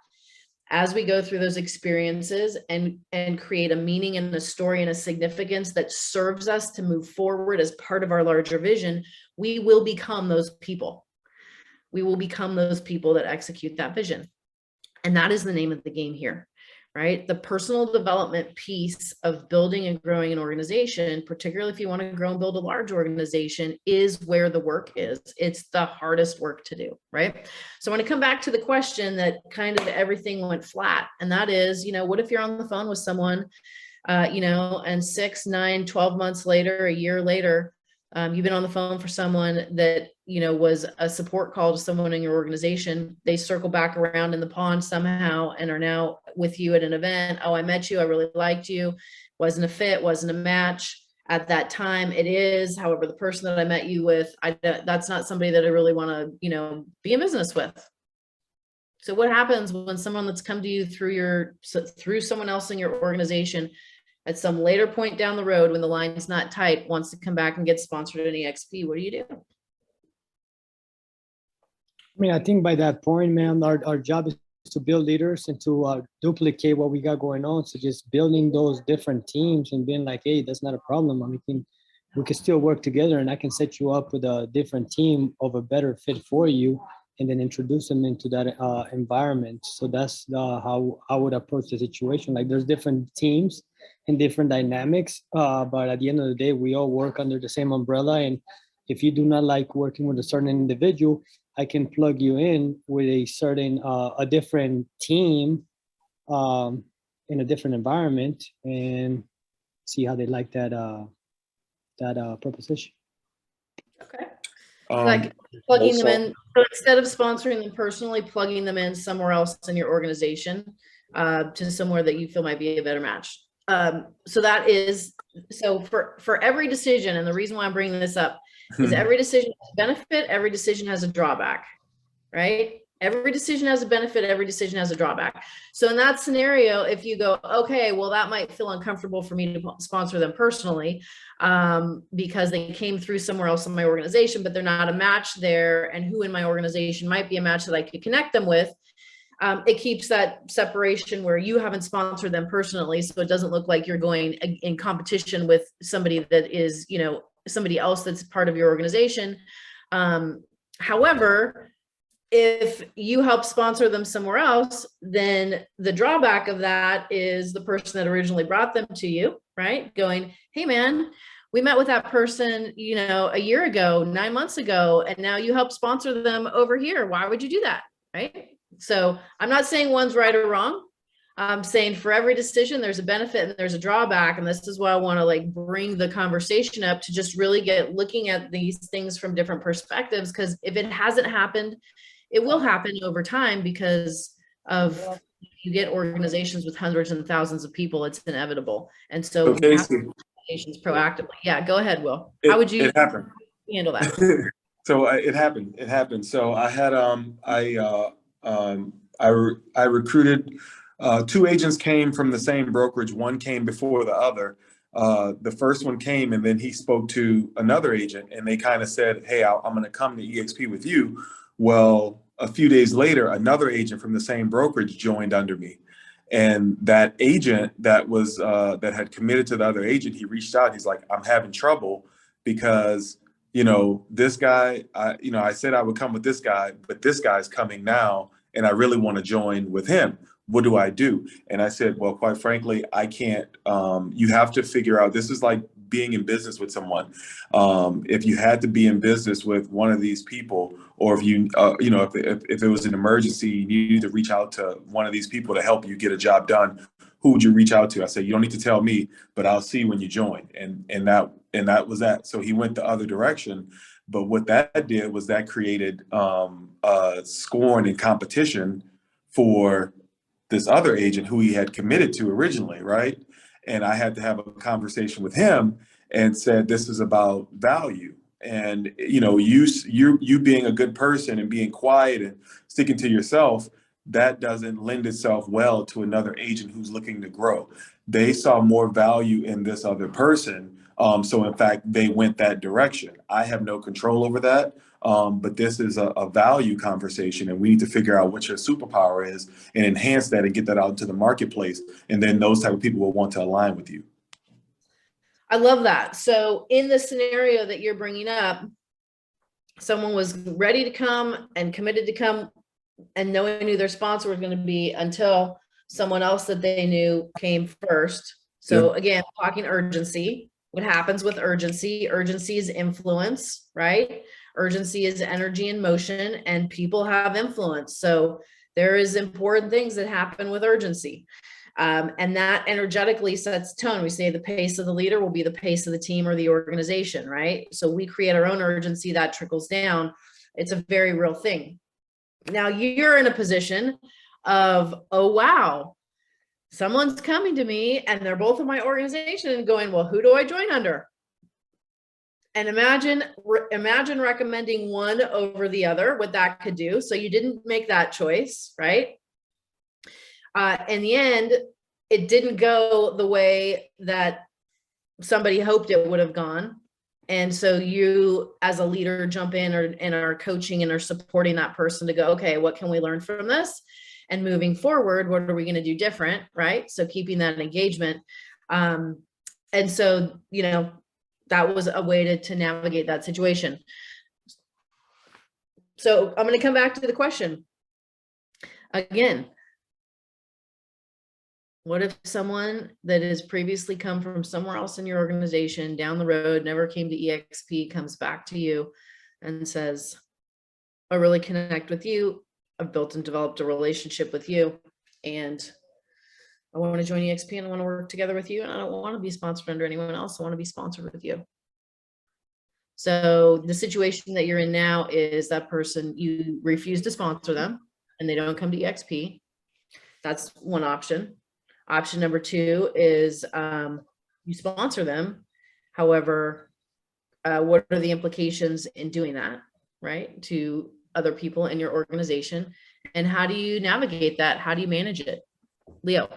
as we go through those experiences and create a meaning and a story and a significance that serves us to move forward as part of our larger vision, we will become those people. We will become those people that execute that vision. And that is the name of the game here, right? The personal development piece of building and growing an organization, particularly if you want to grow and build a large organization, is where the work is. It's the hardest work to do, right? So I want to come back to the question that kind of everything went flat. And that is, you know, what if you're on the phone with someone, you know, and 6, 9, 12 months later, a year later, You've been on the phone for someone that, you know, was a support call to someone in your organization. They circle back around in the pond somehow and are now with you at an event. Oh, I met you. I really liked you. Wasn't a fit, wasn't a match at that time. It is, however, the person that I met you with, that's not somebody that I really want to, you know, be in business with. So what happens when someone that's come to you through someone else in your organization at some later point down the road, when the line's not tight, wants to come back and get sponsored in EXP? What do you do? I mean, I think by that point, man, our job is to build leaders and to duplicate what we got going on. So just building those different teams and being like, hey, that's not a problem. I mean, we can still work together, and I can set you up with a different team of a better fit for you, and then introduce them into that environment. So that's how I would approach the situation. Like, there's different teams and different dynamics, but at the end of the day, we all work under the same umbrella. And if you do not like working with a certain individual, I can plug you in with a certain, a different team in a different environment, and see how they like that proposition. Okay. Like plugging them in, so instead of sponsoring them personally, plugging them in somewhere else in your organization, to somewhere that you feel might be a better match. So that is, so for every decision, and the reason why I'm bringing this up is every decision has a benefit, every decision has a drawback, right? Every decision has a benefit, every decision has a drawback. So in that scenario, if you go, okay, well, that might feel uncomfortable for me to sponsor them personally, because they came through somewhere else in my organization, but they're not a match there, and who in my organization might be a match that I could connect them with. It keeps that separation where you haven't sponsored them personally, so it doesn't look like you're going in competition with somebody that is, you know, somebody else that's part of your organization. However, if you help sponsor them somewhere else, then the drawback of that is the person that originally brought them to you, right? Going, hey man, we met with that person, you know, a year ago, 9 months ago, and now you help sponsor them over here. Why would you do that, right? So I'm not saying one's right or wrong. I'm saying for every decision, there's a benefit and there's a drawback. And this is why I want to like bring the conversation up to just really get looking at these things from different perspectives. Because if it hasn't happened, it will happen over time, because of, you get organizations with hundreds and thousands of people, it's inevitable. And so Okay, you have to make proactively. Yeah, go ahead, Will. How would you It happened. handle that? So it happened. It happened. So I had I recruited. Two agents came from the same brokerage. One came before the other. The first one came, and then he spoke to another agent, and they kind of said, hey, I'm going to come to EXP with you. Well, a few days later, another agent from the same brokerage joined under me. And that agent that was that had committed to the other agent, he reached out. He's like, I'm having trouble because, you know, this guy, I said I would come with this guy, but this guy's coming now, and I really want to join with him. What do I do? And I said, well, quite frankly, I can't. You have to figure out, this is like being in business with someone. If you had to be in business with one of these people, or if you, if it was an emergency, you need to reach out to one of these people to help you get a job done, who would you reach out to? I said, you don't need to tell me, but I'll see when you join. And that was that. So he went the other direction. But what that did was that created scorn and competition for this other agent who he had committed to originally, right? And I had to have a conversation with him and said, this is about value. And, you know, you being a good person and being quiet and sticking to yourself, that doesn't lend itself well to another agent who's looking to grow. They saw more value in this other person. So in fact, they went that direction. I have no control over that. But this is a value conversation, and we need to figure out what your superpower is and enhance that and get that out into the marketplace. And then those type of people will want to align with you. I love that. So in the scenario that you're bringing up, someone was ready to come and committed to come, and no one knew their sponsor was going to be until someone else that they knew came first. So again, talking urgency. What happens with urgency? Urgency is influence, right? Urgency is energy and motion, and people have influence. So there is important things that happen with urgency. And that energetically sets tone. We say the pace of the leader will be the pace of the team or the organization, right? So we create our own urgency that trickles down. It's a very real thing. Now you're in a position of, oh, wow, someone's coming to me and they're both in my organization and going, well, who do I join under? And imagine recommending one over the other, what that could do. So you didn't make that choice, right? In the end, it didn't go the way that somebody hoped it would have gone. And so you, as a leader, jump in and are coaching and are supporting that person to go, okay, what can we learn from this? And moving forward, what are we going to do different, right? So keeping that engagement. And so, you know, that was a way to navigate that situation. So I'm going to come back to the question again. What if someone that has previously come from somewhere else in your organization down the road, never came to EXP, comes back to you and says, I really connect with you. I've built and developed a relationship with you, and I want to join EXP and I want to work together with you. And I don't want to be sponsored under anyone else. I want to be sponsored with you. So the situation that you're in now is that person, you refuse to sponsor them and they don't come to EXP. That's one option. Option number two is you sponsor them. However, what are the implications in doing that, right? To other people in your organization, and how do you navigate that? How do you manage it? Leo.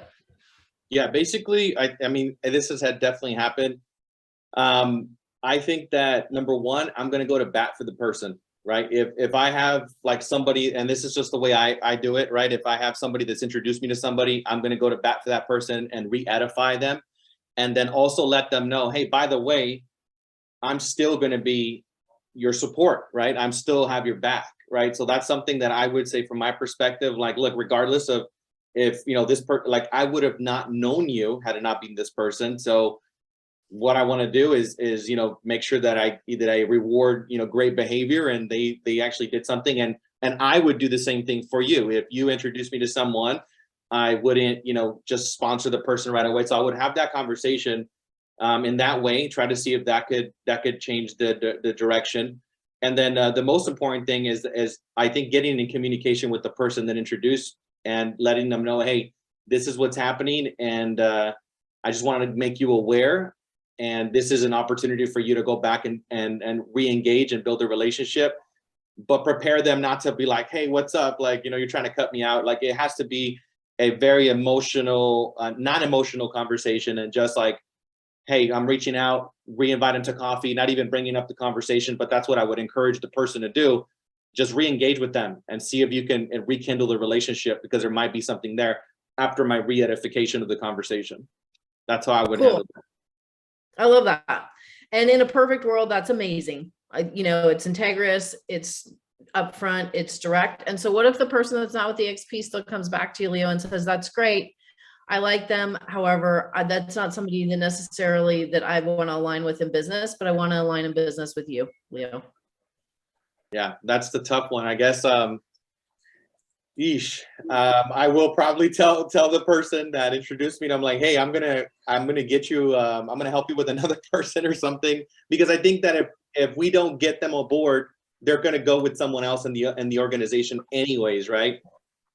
Yeah, basically, I mean, this has definitely happened. I think that number one, I'm going to go to bat for the person, right? If I have like somebody, and this is just the way I do it, right? If I have somebody that's introduced me to somebody, I'm going to go to bat for that person and re-edify them. And then also let them know, hey, by the way, I'm still going to be your support, right? I'm still have your back, right? So that's something that I would say from my perspective, like, look, regardless of if, you know, like I would have not known you had it not been this person. So what I want to do is, you know, make sure that I reward, you know, great behavior, and they actually did something, and I would do the same thing for you. If you introduce me to someone, I wouldn't, you know, just sponsor the person right away. So I would have that conversation in that way, try to see if that could change the direction. And then the most important thing is I think getting in communication with the person that introduced and letting them know, hey, this is what's happening, and I just wanted to make you aware. And this is an opportunity for you to go back and re-engage and build a relationship, but prepare them not to be like, hey, what's up? Like, you know, you're trying to cut me out. Like, it has to be a very emotional, non-emotional conversation, and just like, hey, I'm reaching out, re-invite them to coffee, not even bringing up the conversation, but that's what I would encourage the person to do. Just re-engage with them and see if you can rekindle the relationship, because there might be something there after my re-edification of the conversation. That's how I would handle it. I love that. And in a perfect world, that's amazing. You know, it's integrous, it's upfront, it's direct. And so what if the person that's not with the EXP still comes back to you, Leo, and says, that's great, I like them. However, that's not somebody that necessarily that I want to align with in business, but I want to align in business with you, Leo. Yeah, that's the tough one, I guess. I will probably tell the person that introduced me, and I'm like, hey, I'm gonna get you, I'm gonna help you with another person or something, because I think that if we don't get them aboard, they're gonna go with someone else in the organization anyways, right?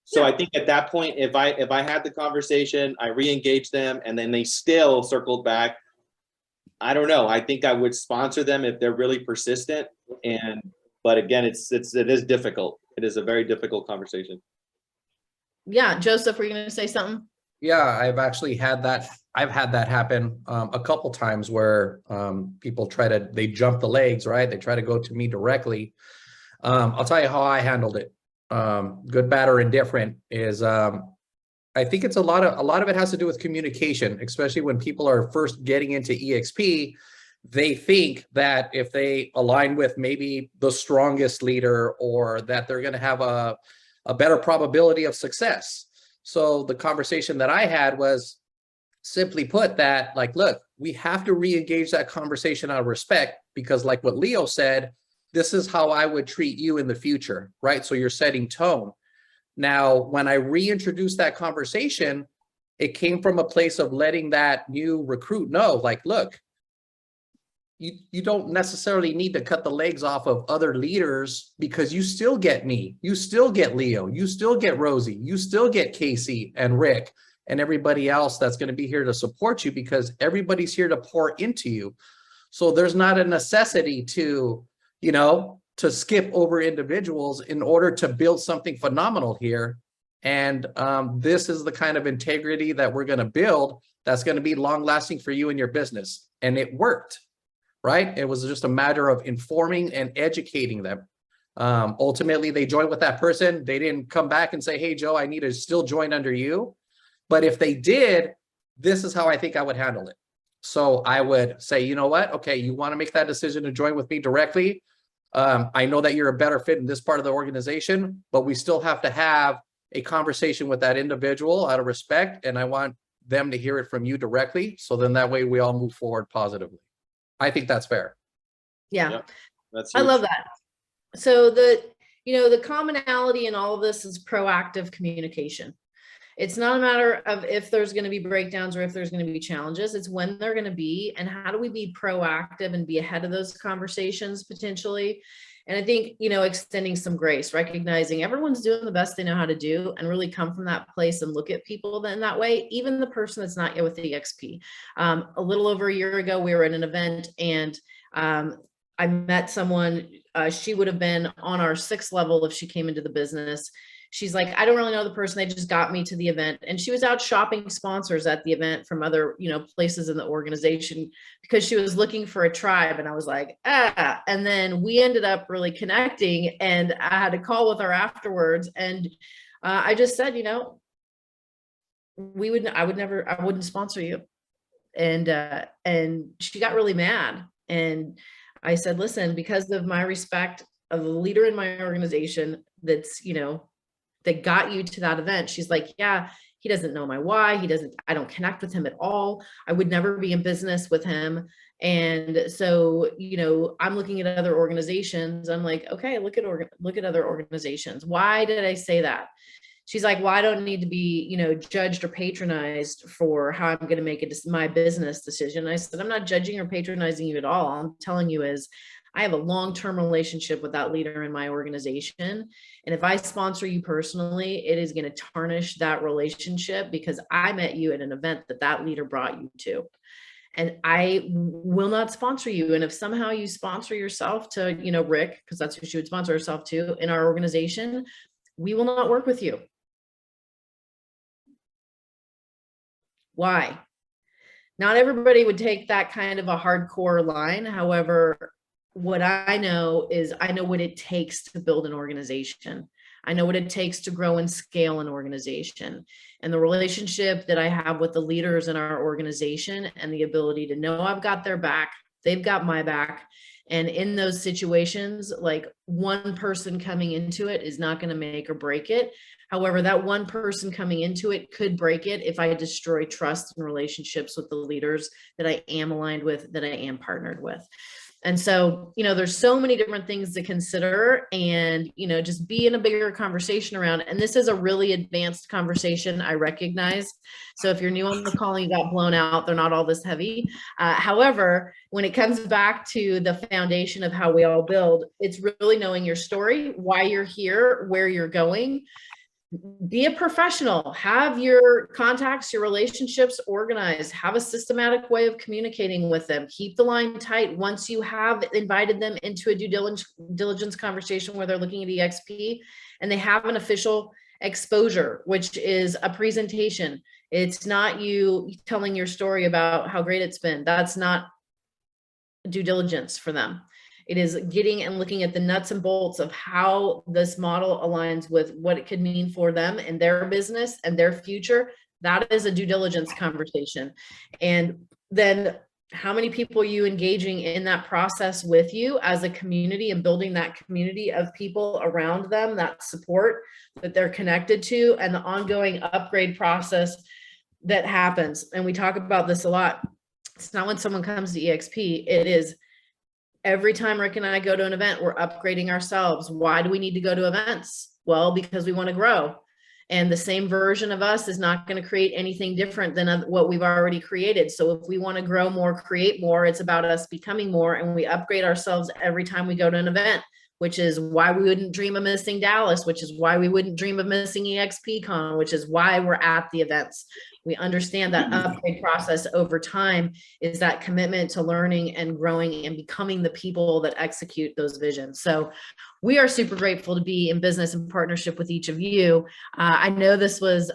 So yeah. I think at that point, if I had the conversation, I re-engaged them, and then they still circled back, I don't know. I think I would sponsor them if they're really persistent. But again, it is difficult. It is a very difficult conversation. Yeah, Joseph, were you going to say something? Yeah, I've actually had that. I've had that happen a couple times where people they jump the legs, right? They try to go to me directly. I'll tell you how I handled it. Good, bad, or indifferent is, I think it's a lot of it has to do with communication, especially when people are first getting into EXP. They think that if they align with maybe the strongest leader, or that they're going to have a better probability of success. So the conversation that I had was simply put that, like, look, we have to re-engage that conversation out of respect, because like what Leo said, this is how I would treat you in the future, right? So you're setting tone. Now, when I reintroduce that conversation, It came from a place of letting that new recruit know, like, look, you don't necessarily need to cut the legs off of other leaders, because you still get me, you still get Leo, you still get Rosie, you still get Casey and Rick and everybody else that's going to be here to support you, because everybody's here to pour into you. So there's not a necessity to, you know, to skip over individuals in order to build something phenomenal here. And this is the kind of integrity that we're going to build that's going to be long lasting for you and your business. And it worked, right? It was just a matter of informing and educating them. Ultimately, they joined with that person. They didn't come back and say, hey, Joe, I need to still join under you. But if they did, this is how I think I would handle it. So I would say, you know what? Okay, you want to make that decision to join with me directly. I know that you're a better fit in this part of the organization, but we still have to have a conversation with that individual out of respect. And I want them to hear it from you directly. So then that way we all move forward positively. I think that's fair. Yeah. Yep. That's I huge. love that. So the commonality in all of this is proactive communication. It's not a matter of if there's going to be breakdowns or if there's going to be challenges. It's when they're going to be, and how do we be proactive and be ahead of those conversations potentially. And I think, extending some grace, recognizing everyone's doing the best they know how to do, and really come from that place and look at people in that way, even the person that's not yet with the EXP. A little over a year ago, we were at an event, and I met someone, she would have been on our 6th level if she came into the business. She's like, I don't really know the person. They just got me to the event. And she was out shopping sponsors at the event from other, places in the organization, because she was looking for a tribe. And I was like, and then we ended up really connecting, and I had a call with her afterwards. And I just said, I wouldn't sponsor you. And she got really mad. And I said, listen, because of my respect of the leader in my organization, that's, that got you to that event. She's like, yeah, he doesn't know my why. I don't connect with him at all. I would never be in business with him. And so, I'm looking at other organizations. I'm like, okay, look at other organizations. Why did I say that? She's like, well, I don't need to be, judged or patronized for how I'm going to make my business decision. I said, I'm not judging or patronizing you at all. All I'm telling you is, I have a long-term relationship with that leader in my organization. And if I sponsor you personally, it is going to tarnish that relationship, because I met you at an event that leader brought you to. And I will not sponsor you. And if somehow you sponsor yourself to, Rick, because that's who she would sponsor herself to in our organization, we will not work with you. Why? Not everybody would take that kind of a hardcore line. However, what I know is, I know what it takes to build an organization. I know what it takes to grow and scale an organization. And the relationship that I have with the leaders in our organization, and the ability to know I've got their back, they've got my back. And in those situations, like, one person coming into it is not going to make or break it. However, that one person coming into it could break it if I destroy trust and relationships with the leaders that I am aligned with, that I am partnered with. And so, there's so many different things to consider, and, just be in a bigger conversation around. And this is a really advanced conversation, I recognize. So if you're new on the call and you got blown out, they're not all this heavy. However, when it comes back to the foundation of how we all build, it's really knowing your story, why you're here, where you're going. Be a professional, have your contacts, your relationships organized, have a systematic way of communicating with them, keep the line tight. Once you have invited them into a due diligence conversation where they're looking at EXP, and they have an official exposure, which is a presentation. It's not you telling your story about how great it's been. That's not due diligence for them. It is getting and looking at the nuts and bolts of how this model aligns with what it could mean for them and their business and their future. That is a due diligence conversation. And then how many people are you engaging in that process with you as a community, and building that community of people around them, that support that they're connected to, and the ongoing upgrade process that happens. And we talk about this a lot. It's not when someone comes to EXP, it is every time Rick and I go to an event, we're upgrading ourselves. Why do we need to go to events? Well, because we want to grow. And the same version of us is not going to create anything different than what we've already created. So if we want to grow more, create more, it's about us becoming more, and we upgrade ourselves every time we go to an event, which is why we wouldn't dream of missing Dallas, which is why we wouldn't dream of missing EXPCon, which is why we're at the events. We understand that upgrade process over time is that commitment to learning and growing and becoming the people that execute those visions. So we are super grateful to be in business and partnership with each of you. I know this was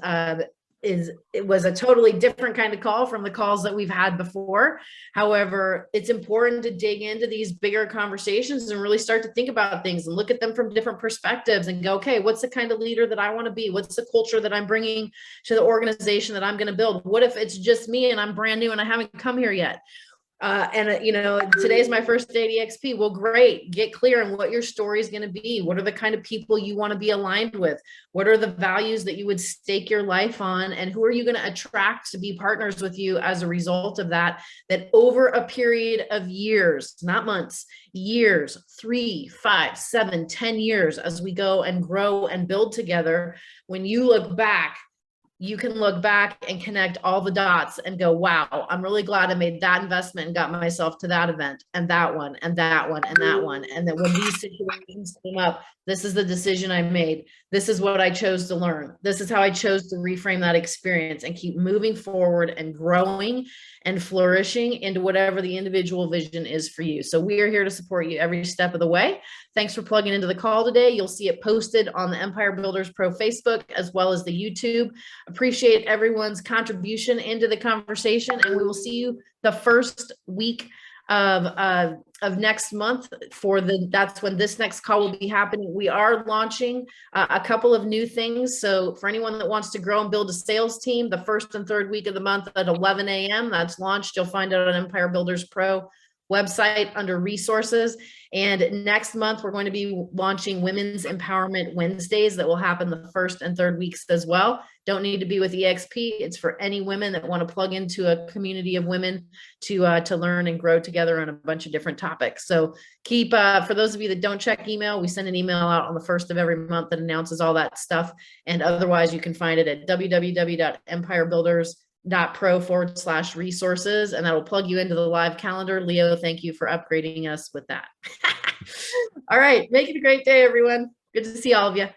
it was a totally different kind of call from the calls that we've had before. However, it's important to dig into these bigger conversations and really start to think about things and look at them from different perspectives and go, okay, what's the kind of leader that I want to be? What's the culture that I'm bringing to the organization that I'm going to build? What if it's just me and I'm brand new and I haven't come here yet? You know, today's my first day at EXP. Well, great. Get clear on what your story is going to be. What are the kind of people you want to be aligned with? What are the values that you would stake your life on? And who are you going to attract to be partners with you as a result of that? That over a period of years, not months, years, 3, 5, 7, 10 years, as we go and grow and build together, when you look back, you can look back and connect all the dots and go, wow, I'm really glad I made that investment and got myself to that event and that one and that one and that one. And then when these situations came up, this is the decision I made. This is what I chose to learn. This is how I chose to reframe that experience and keep moving forward and growing and flourishing into whatever the individual vision is for you. So we are here to support you every step of the way. Thanks for plugging into the call today. You'll see it posted on the Empire Builders Pro Facebook as well as the YouTube. Appreciate everyone's contribution into the conversation, and we will see you the first week of next month that's when this next call will be happening. We are launching a couple of new things. So for anyone that wants to grow and build a sales team, the first and third week of the month at 11 a.m. that's launched. You'll find it on Empire Builders Pro website under resources. And next month, we're going to be launching Women's Empowerment Wednesdays that will happen the first and third weeks as well. Don't need to be with EXP. It's for any women that want to plug into a community of women to learn and grow together on a bunch of different topics. So keep, for those of you that don't check email, we send an email out on the first of every month that announces all that stuff. And otherwise, you can find it at www.empirebuilders.pro/resources, and that will plug you into the live calendar. Leo, thank you for upgrading us with that. All right, make it a great day, everyone. Good to see all of you.